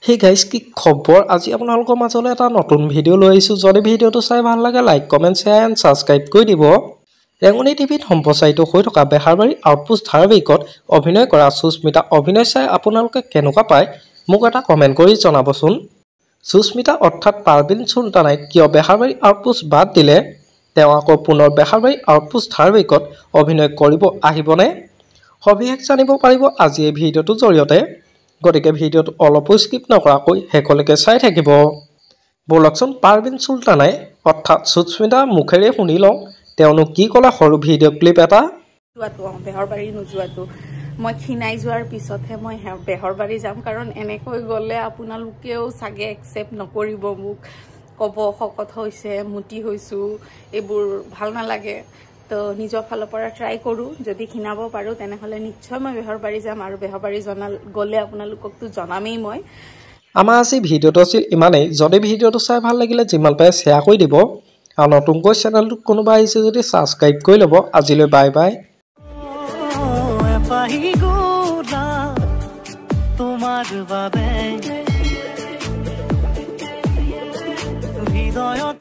Hey guys, কি খবৰ আজি আপোনালোকৰ মাজলৈ এটা নতুন ভিডিও লৈ আহিছো যদি ভিডিওটো চাই ভাল লাগে like comment share and subscribe কৰি দিব ৰেঙনি টিভিত সম্প্ৰচাৰিত হৈ থকা বেহাৰবাৰী আউটপোষ্ট ধাৰাবাহিকত অভিনয় কৰা সুস্মিতা অভিনয় চাই আপোনালোকে কেনেকুৱা পায় মোক এটা কমেন্ট কৰি জনাবচোন সুস্মিতা অৰ্থাৎ পাৰবিন সুলতানাই কিয় বেহাৰবাৰী আউটপোষ্ট বাদ দিলে তেওঁ আকৌ পুনৰ বেহাৰবাৰী আউটপোষ্ট ধাৰাবাহিকত অভিনয় কৰিব আহিবনে সবিশেষ জানিব পাৰিব আজি এই ভিডিওটোৰ জৰিয়তে গতিকে ভিডিওটো অলপো স্কিপ নকৰাকৈ হেকলৈকে চাই থাকিব বলকচোন পাৰবিন সুলতানাই অৰ্থাৎ সুস্মিতা মুখেৰে শুনি লওঁ তেওঁনো কি ক'লে সৰু ভিডিও ক্লিপ এটা বেহৰবাৰী নোযোৱাটো মই খিনাই যোৱাৰ পিছতহে মই বেহৰবাৰী যাম কাৰণ এনেকৈ গ'লে আপোনালোকেও চাগে একচেপ্ট নকৰিব মোক ক'ব শকত হৈছে মুটি হৈছো এইবোৰ ভাল নালাগে তো নিজৰ ফালৰ পৰা ট্ৰাই কৰো যদি খিনাব পাৰো তেনেহলে নিশ্চয় মই বেহৰবাৰী যাম আৰু বেহৰবাৰী গ'লে আপোনালোককটো জনামেই মই আমাৰ আজি ভিডিওটো আছিল ইমানেই যদি ভিডিওটো চাই ভাল লাগিলে যিমান পাৰে শ্বেয়াৰ কৰি দিব আৰু নতুনকৈ চেনেলটো কোনোবা আহিছে যদি সাবস্ক্ৰাইব কৰি ল'ব আজিলৈ বাই বাই তোমাৰ বাবে